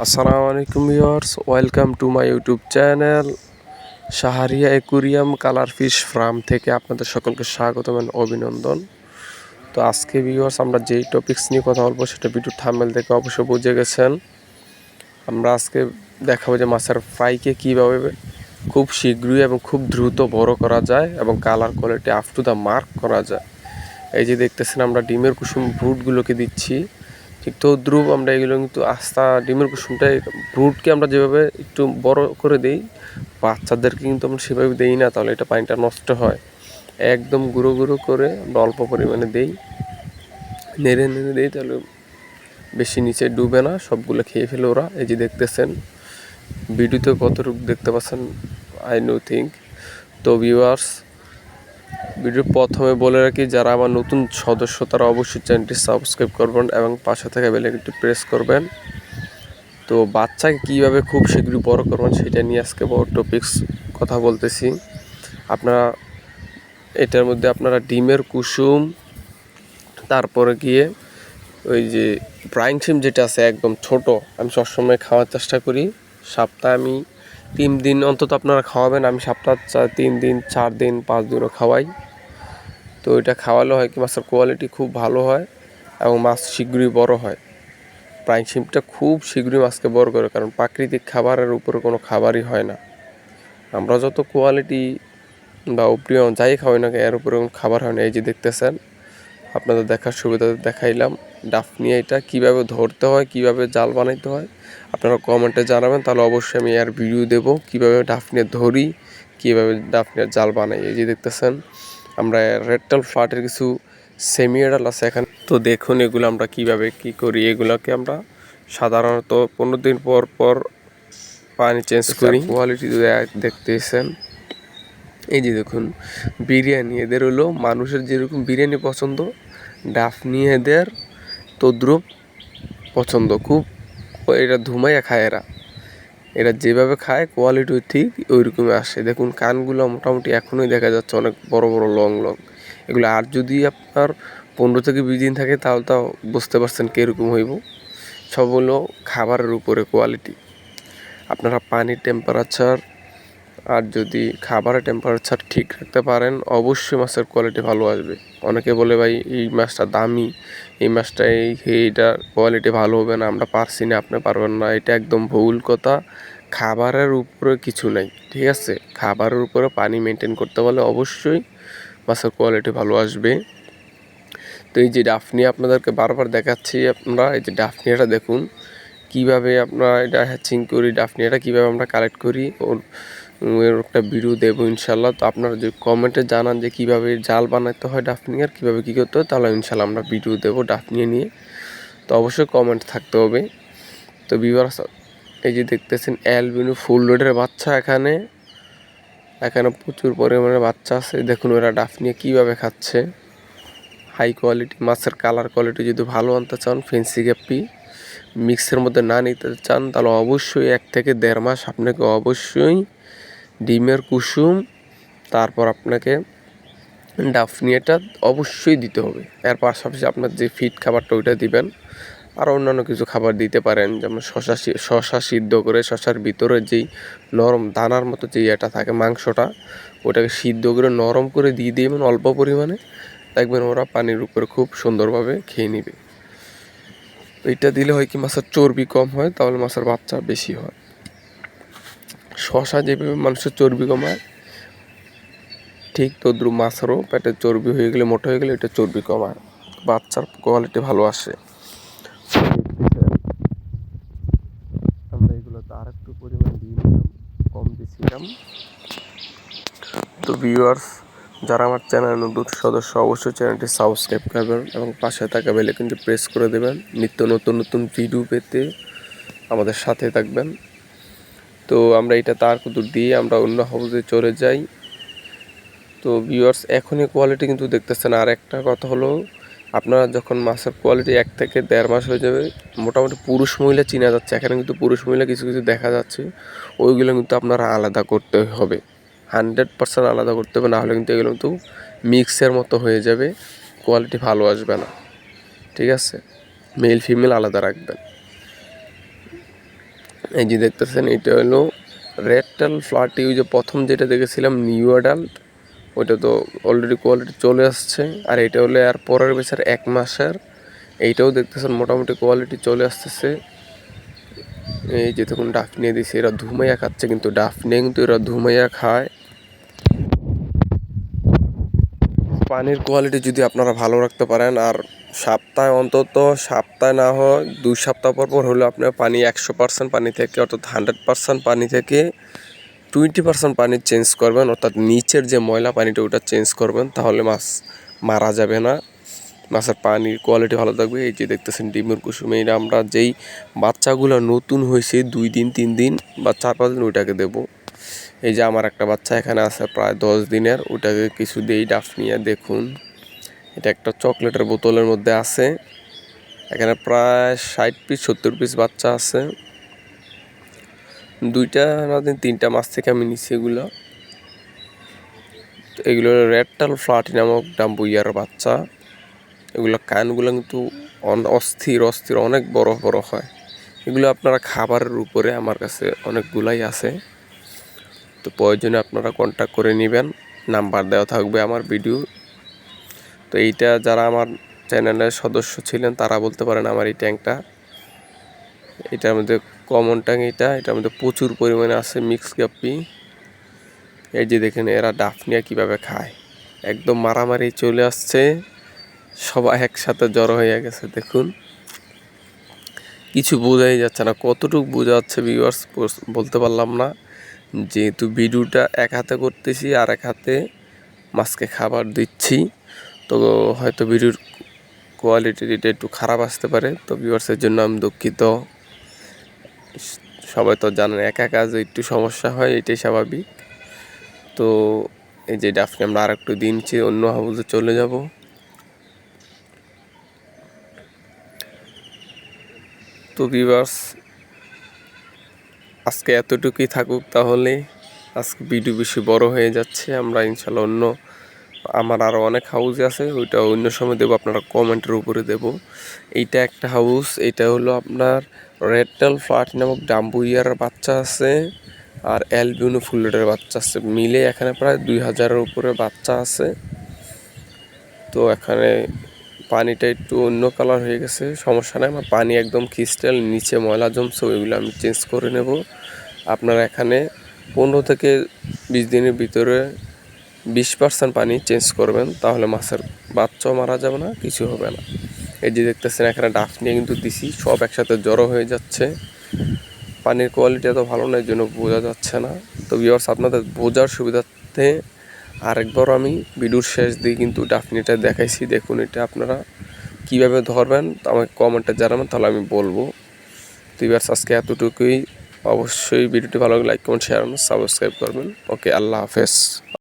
আসসালামু আলাইকুম viewers, welcome to my YouTube channel Shahria aquarium colour fish farm থেকে আপনাদের সকলকে স্বাগত এবং অভিনন্দন। তো আজকে ভিউয়ার্স আমরা যেই টপিকস নিয়ে কথা বলবো সেটা ভিডিও থাম্বনেল থেকে অবশ্যই বুঝে গেছেন। আমরা আজকে দেখাবো যে মাছের ফ্রাইকে কীভাবে খুব শীঘ্রই এবং খুব দ্রুত বড় করা যায় এবং colour quality up to the mark করা যায়। এই যে দেখতেছেন আমরা ডিমের কুসুম ব্রুডগুলোকে দিচ্ছি, ঠিক তদ্রুপ আমরা এগুলো কিন্তু আস্তা ডিমের কুসুমটাই ব্রুডকে আমরা যেভাবে একটু বড় করে দিই, বাচ্চাদেরকে কিন্তু আমরা সেভাবে দিই না, তাহলে এটা পানিটা নষ্ট হয়। একদম গুঁড়ো গুঁড়ো করে আমরা অল্প পরিমাণে দিই, নেড়ে নেড়ে দিই, তাহলে বেশি নিচে ডুবে না, সবগুলো খেয়ে ফেলে ওরা। এই যে দেখতেছেন ভিডিওতে কতটুকু দেখতে পাচ্ছেন আই নো থিঙ্ক। তো ভিউয়ার্স, ভিডিওর প্রথমে বলে রাখি, যারা আমার নতুন সদস্য তারা অবশ্যই চ্যানেলটি সাবস্ক্রাইব করবেন এবং পাশে থাকা বেল আইকনটি প্রেস করবেন। তো বাচ্চাকে কীভাবে খুব শীঘ্রই বড় করবেন সেটা নিয়ে আজকে বড় টপিকস কথা বলতেছি। আপনারা এটার মধ্যে আপনারা ডিমের কুসুম, তারপরে গিয়ে ওই যে ফ্রাইং শিম যেটা আছে একদম ছোট, আমি সবসময় খাওয়ার চেষ্টা করি। সপ্তাহে আমি 3 দিন অন্তত আপনারা খাওয়াবেন, আমি সপ্তাহ 3 দিন 4 দিন 5 দিনও খাওয়াই। তো এটা খাওয়ালে হয় কি মাছের কোয়ালিটি খুব ভালো হয় এবং মাছ শীঘ্রই বড় হয়। ফ্রাইং শিমটা খুব শীঘ্রই মাছকে বড় করে, কারণ প্রাকৃতিক খাবারের উপরে কোনো খাবারই হয় না। আমরা যত কোয়ালিটি বা উপরিও যাই খাওয়াই না এর উপরে কোনো খাবার হয় না। এই যে দেখতেছেন, আপনাদের দেখার সুবিধা দেখাইলাম ডাফনি এটা কীভাবে ধরতে হয়, কীভাবে জাল বানাইতে হয় আপনারা কমেন্টে জানাবেন, তাহলে অবশ্যই আমি এর ভিডিও দেবো কীভাবে ডাফনিয়া ধরি, কীভাবে ডাফনিয়ার জাল বানাই। এই যে দেখতেছেন আমরা রেডটাল ফ্লাটের কিছু সেমি এডাল আছে এখানে। তো দেখুন এগুলো আমরা কিভাবে কি করি। এগুলোকে আমরা সাধারণত 15 দিন পর পর পানি চেঞ্জ করি। কোয়ালিটি দেখতেছেন, এই যে দেখুন বিরিয়ানি এদের হলো মানুষের যেরকম বিরিয়ানি পছন্দ, ডাফনি এদের তদ্রুপ পছন্দ খুব। এটা ধুমাইয়া খায় এরা যেভাবে খায় কোয়ালিটিও ঠিক ওইরকমই আসে। দেখুন কানগুলো মোটামুটি এখনোই দেখা যাচ্ছে অনেক বড় বড় লং লং। এগুলো আর যদি আপনার 15 থেকে 20 দিন থাকে তাহলে তাও বুঝতে পারছেন কীরকম হইব। সব হলো খাবারের উপরে কোয়ালিটি। আপনারা পানির টেম্পারেচার আর যদি খাবারের টেম্পারেচার ঠিক রাখতে পারেন অবশ্যই মাছের কোয়ালিটি ভালো আসবে। অনেকে বলে ভাই এই মাছটা দামি, এই মাছটা এইটা কোয়ালিটি ভালো হবে না, আমরা পারছি না, আপনি পারবেন না, এটা একদম ভুল কথা। খাবারের উপরে কিছু নাই, ঠিক আছে? খাবারের উপরে পানি মেনটেন করতে পারলে অবশ্যই মাছের কোয়ালিটি ভালো আসবে। তো এই যে ডাফনি আপনাদেরকে বারবার দেখাচ্ছি, আপনারা এই যে ডাফনিয়াটা দেখুন কীভাবে আপনারা এটা হ্যাচিং করি, ডাফনিয়াটা কীভাবে আমরা কালেক্ট করি, ওর একটা ভিডিও দেবো ইনশাল্লাহ। তো আপনারা যদি কমেন্টে জানান যে কীভাবে জাল বানাতে হয় ডাফনিয়ার, কীভাবে কী করতে হয়, তাহলে ইনশাল্লাহ আমরা ভিডিও দেবো ডাফনিয়া নিয়ে। তো অবশ্যই কমেন্ট থাকতে হবে। তো ভিউয়ার্স, এই যে দেখতেছেন অ্যালবিনো ফুল লোডের বাচ্চা এখানে প্রচুর পরিমাণে বাচ্চা আছে। দেখুন ওরা ডাফনিয়া কীভাবে খাচ্ছে। হাই কোয়ালিটি মাছের কালার কোয়ালিটি যদি ভালো আনতে চান, ফেন্সি গ্যাপি মিক্সের মধ্যে না নিতে চান, তাহলে অবশ্যই 1 থেকে 1.5 মাস আপনাকে অবশ্যই ডিমের কুসুম, তারপর আপনাকে ডাফনিয়াটা অবশ্যই দিতে হবে। এর পাশাপাশি আপনার যে ফিড খাবারটা ওইটা দিবেন, আর অন্যান্য কিছু খাবার দিতে পারেন, যেমন শশা সিদ্ধ করে শশার ভিতরে যেই নরম দানার মতো যে ইয়েটা থাকে মাংসটা, ওটাকে সিদ্ধ করে নরম করে দিয়ে দিবেন অল্প পরিমাণে, দেখবেন ওরা পানির উপরে খুব সুন্দরভাবে খেয়ে নেবে। এইটা দিলে হয় কি মাছের চর্বি কম হয়, তাহলে মাছের বাচ্চা বেশি হয়। শশা যেভাবে মানুষের চর্বি কমায়, ঠিক তদ্রুপ মাছেরও পেটের চর্বি হয়ে গেলে, মোটা হয়ে গেলে এটা চর্বি কমায়, বাচ্চার কোয়ালিটি ভালো আসে। আমরা এগুলোতে আর একটু পরিমাণ দিয়ে নিলাম, কম দিয়েছিলাম। তো ভিউয়ার্স, যারা আমার চ্যানেল নতুন সদস্য অবশ্যই চ্যানেলটি সাবস্ক্রাইব করবেন এবং পাশে থাকা বেল আইকনটি প্রেস করে দেবেন নিত্য নতুন নতুন ভিডিও পেতে আমাদের সাথে থাকবেন। তো আমরা এটা তার কুতুর দিয়ে আমরা অন্য হাউসে চলে যাই। তো ভিউয়ার্স, এখনই কোয়ালিটি কিন্তু দেখতেছেন। আর একটা কথা হলো, আপনারা যখন মাছের কোয়ালিটি 1 থেকে 1.5 মাস হয়ে যাবে, মোটামুটি পুরুষ মহিলা চিনা যাচ্ছে। এখানে কিন্তু পুরুষ মহিলা কিছু কিছু দেখা যাচ্ছে, ওইগুলো কিন্তু আপনারা আলাদা করতে হবে, 100% আলাদা করতে হবে, নাহলে কিন্তু এগুলো কিন্তু মিক্সের মতো হয়ে যাবে, কোয়ালিটি ভালো আসবে না, ঠিক আছে? মেল ফিমেল আলাদা রাখবেন। এই যে দেখতেছেন এটা হলো রেড টেল ফ্লাটি, ওই যে প্রথম যেটা দেখেছিলাম নিউ অ্যাডাল্ট, ওইটা তো অলরেডি কোয়ালিটি চলে আসছে। আর এটা হলো আর পরের বছর 1 মাসের, এইটাও দেখতেছেন মোটামুটি কোয়ালিটি চলে আসতেছে। এই যে তখন ডাফ নিয়ে দিছে, এরা ধুমাইয়া খাচ্ছে, কিন্তু ডাফ নিয়ে কিন্তু এরা ধুমাইয়া খায়। পানির কোয়ালিটি যদি আপনারা ভালো রাখতে পারেন, আর সপ্তাহে না হয় 2 সপ্তাহ পর পর হলে আপনার পানি 100% পানি থেকে, অর্থাৎ 100% পানি থেকে 20% পানি চেঞ্জ করবেন, অর্থাৎ নিচের যে ময়লা পানিটা ওটা চেঞ্জ করবেন, তাহলে মাছ মারা যাবে না, মাছের পানির কোয়ালিটি ভালো থাকবে। এই যে দেখতেছেন ডিমের কুসুম, এটা আমরা যেই বাচ্চাগুলো নতুন হয়েছে 2 দিন 3 দিন বা 4-5 দিন ওইটাকে দেবো। এই যে আমার একটা বাচ্চা এখানে আছে প্রায় 10 দিনের, ওটাকে কিছু দিয়েই ডাফ নিয়ে দেখুন। এটা একটা চকলেটের বোতলের মধ্যে আছে, এখানে প্রায় 60 পিস 70 পিস বাচ্চা আছে। 2টা না 3টা মাছ থেকে আমি নিচ্ছি এগুলো। এগুলো রেড টেল ফ্লাটি নামক ডাম্বুইয়ার বাচ্চা। এগুলো কানগুলো কিন্তু অস্থির অনেক বড় বড় হয়। এগুলো আপনারা খাবারের উপরে আমার কাছে অনেকগুলাই আছে, তো প্রয়োজনে আপনারা কন্ট্যাক্ট করে নেবেন, নাম্বার দেওয়া থাকবে আমার ভিডিও। তো এইটা যারা আমার চ্যানেলের সদস্য ছিলেন তারা বলতে পারেন আমার এই ট্যাঙ্কটা, এটার মধ্যে কমন ট্যাঙ্ক, এটার মধ্যে প্রচুর পরিমাণে আছে মিক্স গাপ্পি। এই যে দেখেন এরা ডাফ নিয়ে কীভাবে খায়, একদম মারামারি চলে আসছে, সবাই একসাথে জড়ো হয়ে গেছে। দেখুন কিছু বোঝাই যাচ্ছে না, কতটুকু বোঝা যাচ্ছে ভিউয়ার্স বলতে পারলাম না, যেহেতু ভিডিওটা এক হাতে করতেছি আর এক হাতে মাছকে খাবার দিচ্ছি, তো হয়তো ভিডিওর কোয়ালিটিটা একটু খারাপ আসতে পারে। তো ভিউয়ার্সের জন্য আমি দুঃখিত। সবাই তো জানেন একা কাজে একটু সমস্যা হয়, এটাই স্বাভাবিক। তো এই যে ডাফকে আমরা আর একটু দিনছি, অন্য হাউসে চলে যাব। তো ভিউয়ার্স আজকে এতটুকুই থাকুক, তাহলে আজকে ভিডিও বেশি বড় হয়ে যাচ্ছে। আমরা ইনশাল্লাহ আমার আরও অনেক হাউস আছে, ওইটা অন্য সময় দেবো, আপনারা কমেন্টের উপরে দেব। এইটা একটা হাউস, এটা হলো আপনার রেড টেল ফ্লাটি নামক ডাম্বুইয়ার বাচ্চা আছে, আর অ্যালবিনো ফুলেটের বাচ্চা আছে, মিলে এখানে প্রায় 2000-এর উপরে বাচ্চা আছে। তো এখানে পানিটা একটু অন্য কালার হয়ে গেছে, সমস্যা নাই, আমার পানি একদম ক্রিস্টাল, নিচে ময়লা জমছে, ওইগুলো আমি চেঞ্জ করে নেব। আপনারা এখানে 15 থেকে 20 দিনের ভিতরে 20% পানি চেঞ্জ করবেন, তাহলে মাছের বাচ্চাও মারা যাবে না, কিছু হবে না। এই যে দেখতেছেন এখানে ডাফ নিয়ে কিন্তু দিছি, সব একসাথে জড়ো হয়ে যাচ্ছে। পানির কোয়ালিটি এত ভালো না, এই জন্য বোঝা যাচ্ছে না। তো ভিউয়ার্স আপনাদের বোঝার সুবিধার্থে আরেকবার আমি ভিডিওর শেষ দিয়ে কিন্তু ডাফনিটা দেখাইছি, দেখুন এটা আপনারা কীভাবে ধরবেন আমাকে কমেন্টে জানাবেন, তাহলে আমি বলবো। তো ভিউয়ার্স আজকে এতটুকুই, অবশ্যই ভিডিওটি ভালো লাগলে লাইক কমেন্ট শেয়ার সাবস্ক্রাইব করবেন। ওকে, আল্লাহ হাফেজ।